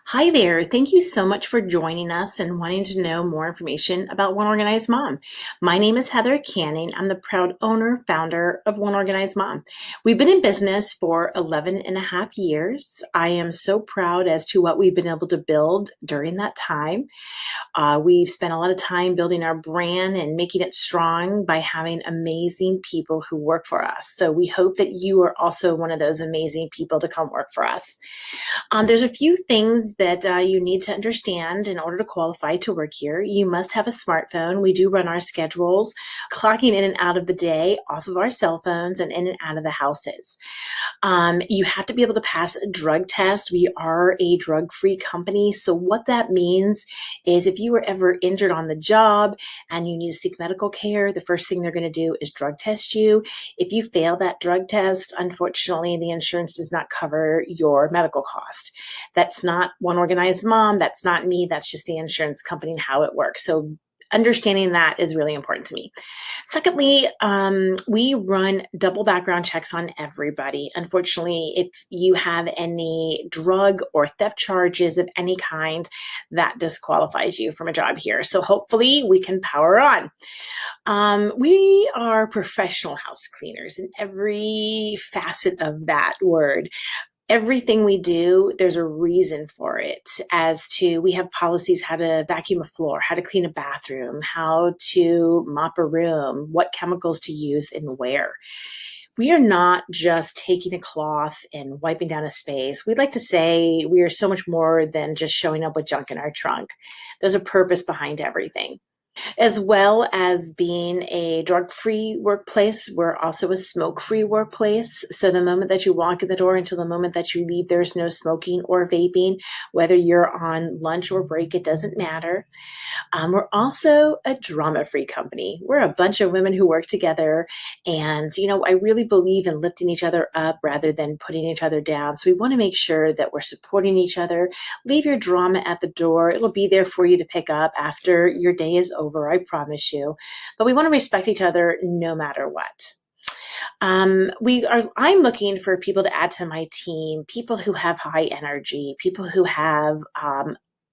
Hi there. Thank you so much for joining us and wanting to know more information about One Organized Mom. My name is Heather Canning. I'm the proud owner, founder of One Organized Mom. We've been in business for 11 and a half years. I am so proud as to what we've been able to build during that time. We've spent a lot of time building our brand and making it strong by having amazing people who work for us. So we hope that you are also one of those amazing people to come work for us. There's a few things that you need to understand in order to qualify to work here. You must have a smartphone. We do run our schedules, clocking in and out of the day off of our cell phones and in and out of the houses. You have to be able to pass a drug test. We are a drug-free company. So what that means is if you were ever injured on the job and you need to seek medical care, the first thing they're going to do is drug test you. If you fail that drug test, unfortunately, the insurance does not cover your medical cost. That's not One Organized Mom. That's not me. That's just the insurance company and how it works. So understanding that is really important to me. Secondly, we run double background checks on everybody. Unfortunately, if you have any drug or theft charges of any kind, that disqualifies you from a job here. So hopefully we can power on. We are professional house cleaners in every facet of that word. Everything we do, there's a reason for it. As to, we have policies how to vacuum a floor, how to clean a bathroom, how to mop a room, what chemicals to use and where. We are not just taking a cloth and wiping down a space. We'd like to say we are so much more than just showing up with junk in our trunk. There's a purpose behind everything. As well as being a drug-free workplace, we're also a smoke-free workplace. So the moment that you walk in the door until the moment that you leave, there's no smoking or vaping. Whether you're on lunch or break, it doesn't matter. We're also a drama-free company. We're a bunch of women who work together, and I really believe in lifting each other up rather than putting each other down. So we want to make sure that we're supporting each other. Leave your drama at the door. It'll be there for you to pick up after your day is over, I promise you. But we want to respect each other no matter what. I'm looking for people to add to my team, people who have high energy, people who have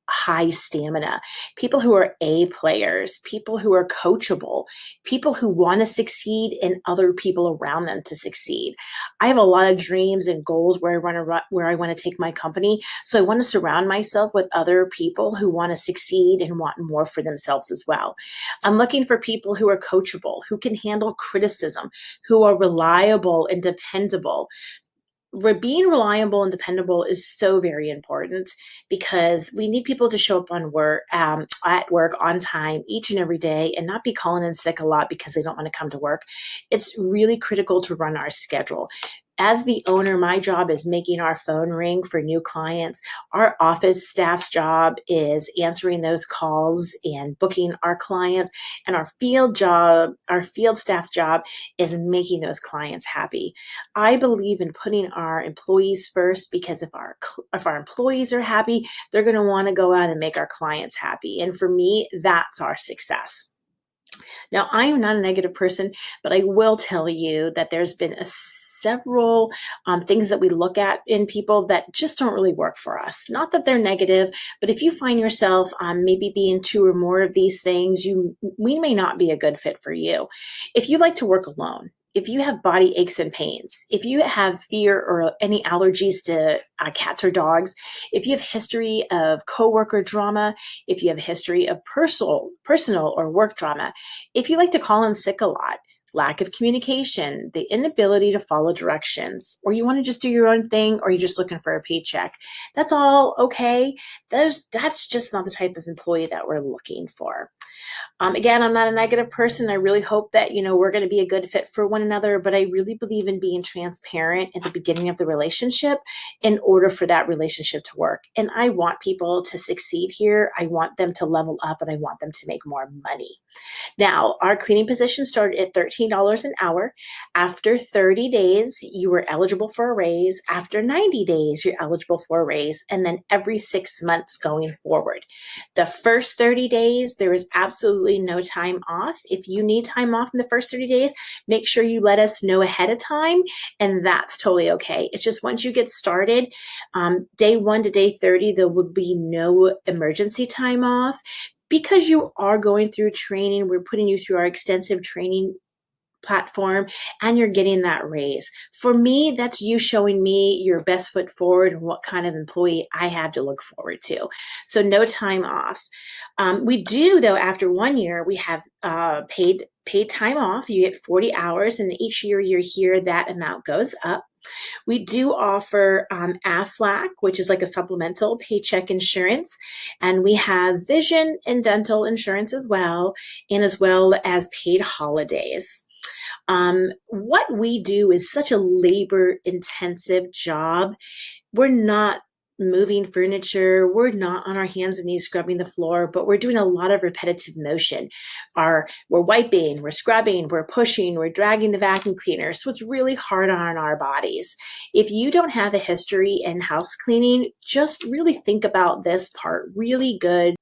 high stamina, people who are A players, people who are coachable, people who want to succeed and other people around them to succeed. I have a lot of dreams and goals where I want to take my company. So I want to surround myself with other people who want to succeed and want more for themselves as well. I'm looking for people who are coachable, who can handle criticism, who are reliable and dependable. Being reliable and dependable is so very important because we need people to show up at work on time each and every day and not be calling in sick a lot because they don't want to come to work. It's really critical to run our schedule. As the owner, my job is making our phone ring for new clients. Our office staff's job is answering those calls and booking our clients. And our field staff's job is making those clients happy. I believe in putting our employees first because if our employees are happy, they're going to want to go out and make our clients happy. And for me, that's our success. Now, I am not a negative person, but I will tell you that there's been several things that we look at in people that just don't really work for us. Not that they're negative, but if you find yourself maybe being two or more of these things, we may not be a good fit for you. If you like to work alone, if you have body aches and pains, if you have fear or any allergies to cats or dogs, if you have history of coworker drama, if you have a history of personal or work drama, if you like to call in sick a lot, lack of communication, the inability to follow directions, or you want to just do your own thing, or you're just looking for a paycheck, that's all okay. That's just not the type of employee that we're looking for. Again, I'm not a negative person. I really hope that, we're going to be a good fit for one another, but I really believe in being transparent at the beginning of the relationship in order for that relationship to work. And I want people to succeed here. I want them to level up and I want them to make more money. Now, our cleaning position started at $13 $14 an hour. After 30 days, you were eligible for a raise. After 90 days, you're eligible for a raise. And then every 6 months going forward. The first 30 days, there is absolutely no time off. If you need time off in the first 30 days, make sure you let us know ahead of time, and that's totally okay. It's just once you get started, day 1 to day 30, there will be no emergency time off. Because you are going through training, we're putting you through our extensive training platform, and you're getting that raise. For me, that's you showing me your best foot forward and what kind of employee I have to look forward to. So no time off. We do, though, after 1 year, we have paid time off. You get 40 hours, and each year you're here, that amount goes up. We do offer AFLAC, which is like a supplemental paycheck insurance, and we have vision and dental insurance as well as paid holidays. What we do is such a labor-intensive job. We're not moving furniture. We're not on our hands and knees scrubbing the floor, but we're doing a lot of repetitive motion. We're wiping, we're scrubbing, we're pushing, we're dragging the vacuum cleaner. So it's really hard on our bodies. If you don't have a history in house cleaning, just really think about this part really good.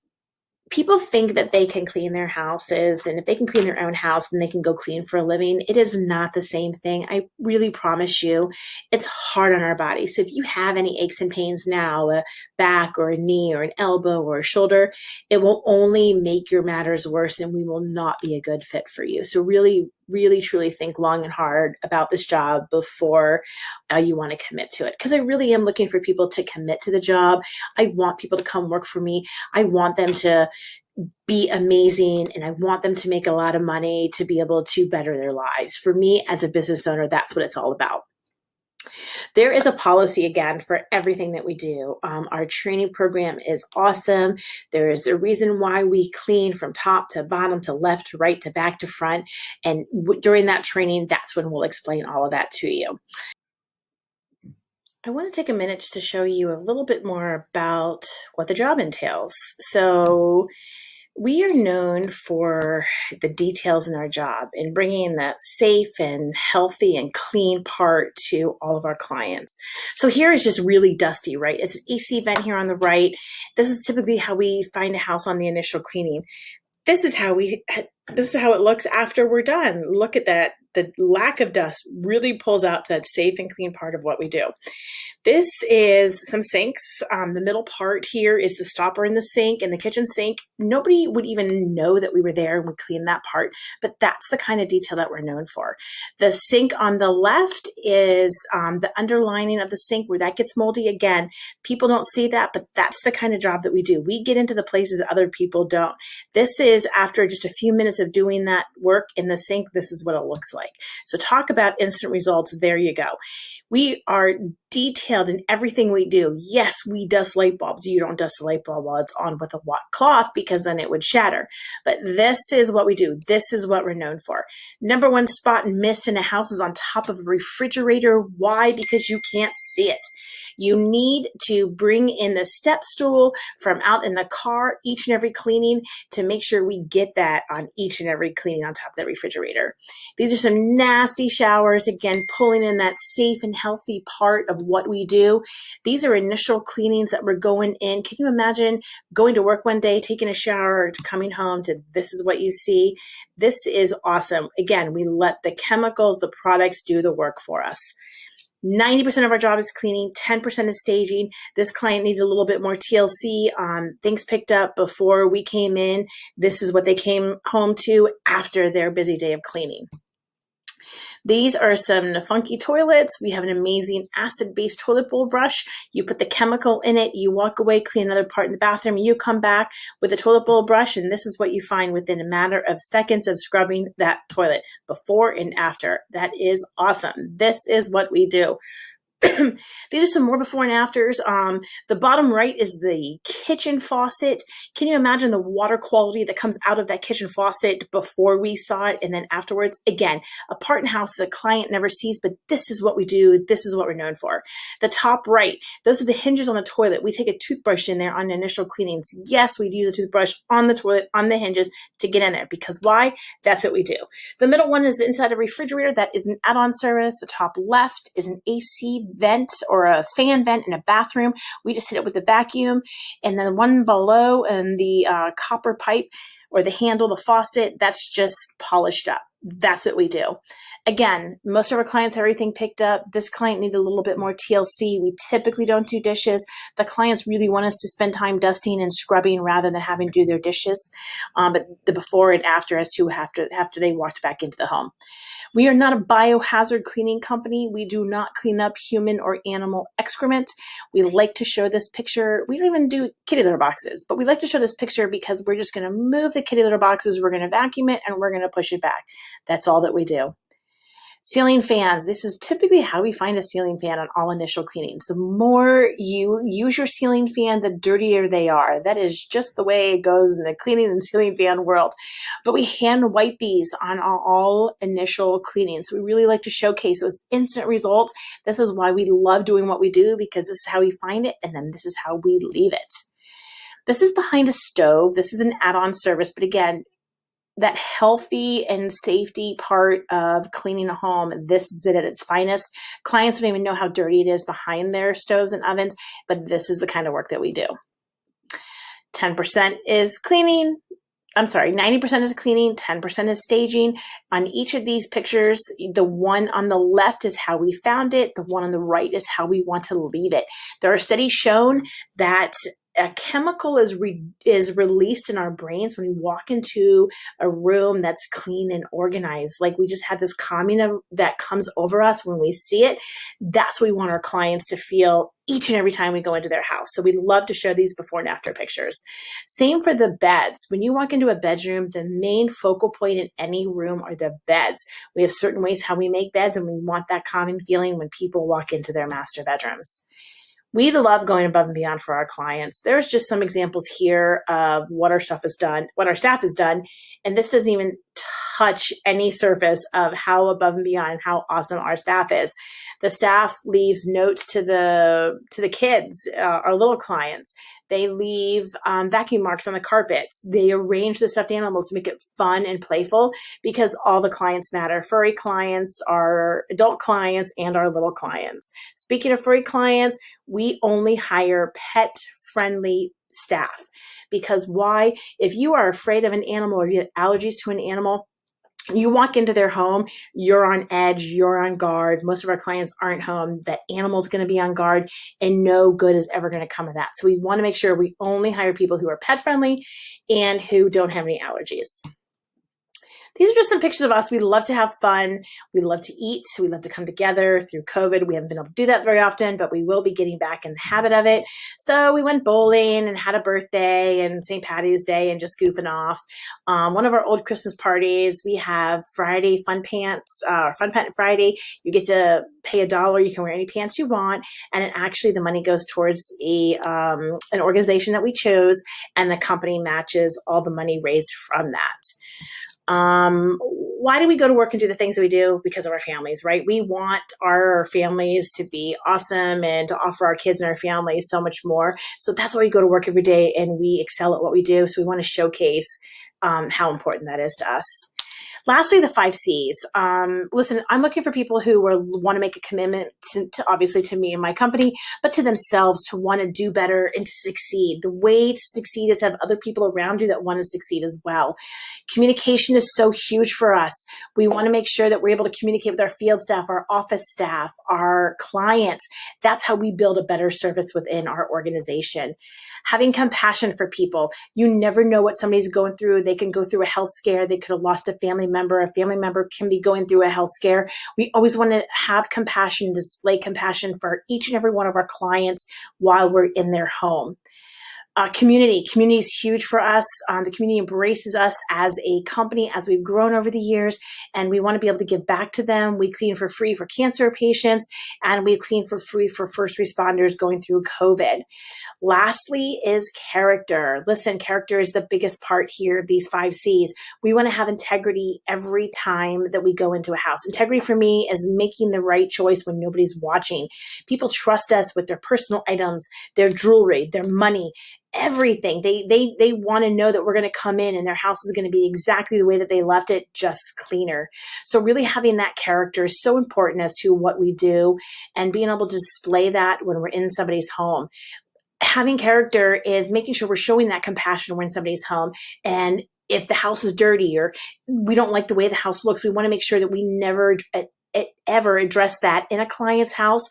People think that they can clean their houses, and if they can clean their own house, then they can go clean for a living. It is not the same thing. I really promise you, it's hard on our body. So if you have any aches and pains now, a back or a knee or an elbow or a shoulder, it will only make your matters worse, and we will not be a good fit for you. So really, really, truly think long and hard about this job before you want to commit to it. Because I really am looking for people to commit to the job. I want people to come work for me. I want them to be amazing, and I want them to make a lot of money to be able to better their lives. For me, as a business owner, that's what it's all about. There is a policy, again, for everything that we do. Our training program is awesome. There is a reason why we clean from top to bottom to left to right to back to front. And during that training, that's when we'll explain all of that to you. I want to take a minute just to show you a little bit more about what the job entails. So we are known for the details in our job and bringing that safe and healthy and clean part to all of our clients. So here is just really dusty, right? It's an AC vent here on the right. This is typically how we find a house on the initial cleaning. This is how it looks after we're done. Look at that. The lack of dust really pulls out that safe and clean part of what we do. This is some sinks. The middle part here is the stopper in the sink and the kitchen sink. Nobody would even know that we were there and we cleaned that part, but that's the kind of detail that we're known for. The sink on the left is the underlining of the sink where that gets moldy. Again, people don't see that, but that's the kind of job that we do. We get into the places other people don't. This is after just a few minutes of doing that work in the sink, this is what it looks like. So talk about instant results. There you go. We are detailed in everything we do. Yes, we dust light bulbs. You don't dust a light bulb while it's on with a wet cloth because then it would shatter. But this is what we do. This is what we're known for. Number one spot in mist in a house is on top of a refrigerator. Why? Because you can't see it. You need to bring in the step stool from out in the car each and every cleaning to make sure we get that on each and every cleaning on top of the refrigerator. These are some nasty showers, again, pulling in that safe and healthy part of what we do. These are initial cleanings that we're going in. Can you imagine going to work one day, taking a shower, coming home to this is what you see? This is awesome. Again, we let the chemicals, the products do the work for us. 90% of our job is cleaning, 10% is staging. This client needed a little bit more TLC. Things picked up before we came in. This is what they came home to after their busy day of cleaning. These are some funky toilets. We have an amazing acid-based toilet bowl brush. You put the chemical in it, you walk away, clean another part in the bathroom, you come back with a toilet bowl brush, and this is what you find within a matter of seconds of scrubbing that toilet, before and after. That is awesome. This is what we do. These are some more before and afters. The bottom right is the kitchen faucet. Can you imagine the water quality that comes out of that kitchen faucet before we saw it and then afterwards? Again, a part in house the client never sees, but this is what we do. This is what we're known for. The top right, those are the hinges on the toilet. We take a toothbrush in there on initial cleanings. Yes, we'd use a toothbrush on the toilet, on the hinges to get in there, because why? That's what we do. The middle one is inside a refrigerator. That is an add-on service. The top left is an AC vent or a fan vent in a bathroom. We just hit it with the vacuum. And then the one below and the copper pipe or the handle, the faucet, that's just polished up. That's what we do. Again, most of our clients have everything picked up. This client needed a little bit more TLC. We typically don't do dishes. The clients really want us to spend time dusting and scrubbing rather than having to do their dishes. But the before and after as to after they walked back into the home. We are not a biohazard cleaning company. We do not clean up human or animal excrement. We like to show this picture. We don't even do kitty litter boxes, but we like to show this picture because we're just going to move the kitty litter boxes. We're going to vacuum it and we're going to push it back. That's all that we do. Ceiling fans. This is typically how we find a ceiling fan on all initial cleanings. The more you use your ceiling fan, the dirtier they are. That is just the way it goes in the cleaning and ceiling fan world. But we hand wipe these on all initial cleanings. So we really like to showcase those instant results. This is why we love doing what we do, because this is how we find it, and then this is how we leave it. This is behind a stove. This is an add-on service, but again, that healthy and safety part of cleaning a home, this is it at its finest. Clients don't even know how dirty it is behind their stoves and ovens, but this is the kind of work that we do. 10% is cleaning. 90% is cleaning, 10% is staging. On each of these pictures, the one on the left is how we found it. The one on the right is how we want to leave it. There are studies shown that a chemical is released in our brains when we walk into a room that's clean and organized. Like we just have this calming that comes over us when we see it. That's what we want our clients to feel each and every time we go into their house. So we love to show these before and after pictures. Same for the beds. When you walk into a bedroom, the main focal point in any room are the beds. We have certain ways how we make beds, and we want that calming feeling when people walk into their master bedrooms. We love going above and beyond for our clients. There's just some examples here of what our staff has done, and this doesn't even touch any surface of how above and beyond and how awesome our staff is. The staff leaves notes to the kids, our little clients. They leave vacuum marks on the carpets. They arrange the stuffed animals to make it fun and playful, because all the clients matter. Furry clients, our adult clients, and our little clients. Speaking of furry clients, we only hire pet-friendly staff. Because why? If you are afraid of an animal or you have allergies to an animal, you walk into their home, you're on edge, you're on guard. Most of our clients aren't home. That animal's going to be on guard, and no good is ever going to come of that. So we want to make sure we only hire people who are pet friendly and who don't have any allergies. These are just some pictures of us. We love to have fun. We love to eat. We love to come together. Through COVID, we haven't been able to do that very often, but we will be getting back in the habit of it. So we went bowling and had a birthday and St. Patty's Day and just goofing off. One of our old Christmas parties, we have Friday Fun Pants, Fun Pant Friday. You get to pay $1. You can wear any pants you want. And actually the money goes towards an organization that we chose, and the company matches all the money raised from that. Why do we go to work and do the things that we do? Because of our families, right? We want our families to be awesome and to offer our kids and our families so much more. So that's why we go to work every day, and we excel at what we do. So we want to showcase how important that is to us. Lastly, the 5 C's. Listen, I'm looking for people who want to make a commitment to obviously to me and my company, but to themselves, to want to do better and to succeed. The way to succeed is have other people around you that want to succeed as well. Communication is so huge for us. We want to make sure that we're able to communicate with our field staff, our office staff, our clients. That's how we build a better service within our organization. Having compassion for people. You never know what somebody's going through. They can go through a health scare. They could have lost a family member. A family member can be going through a health scare. We always want to have compassion, display compassion for each and every one of our clients while we're in their home. Community is huge for us. The community embraces us as a company as we've grown over the years, and we want to be able to give back to them. We clean for free for cancer patients, and we clean for free for first responders going through COVID. Lastly is character. Listen, character is the biggest part here of these 5 C's. We want to have integrity every time that we go into a house. Integrity for me is making the right choice when nobody's watching. People trust us with their personal items, their jewelry, their money, everything. They want to know that we're going to come in and their house is going to be exactly the way that they left it, just cleaner. So really having that character is so important as to what we do and being able to display that when we're in somebody's home. Having character is making sure we're showing that compassion when we're in somebody's home. And if the house is dirty or we don't like the way the house looks, we want to make sure that we never ever address that in a client's house,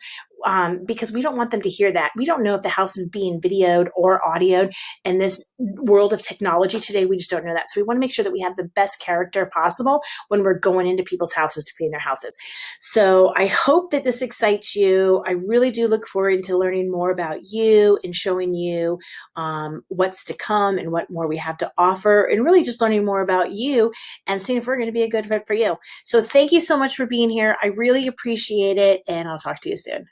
because we don't want them to hear that. We don't know if the house is being videoed or audioed. In this world of technology today, we just don't know that. So we want to make sure that we have the best character possible when we're going into people's houses to clean their houses. So I hope that this excites you. I really do look forward to learning more about you and showing you what's to come and what more we have to offer, and really just learning more about you and seeing if we're going to be a good fit for you. So thank you so much for being here. I really appreciate it, and I'll talk to you soon.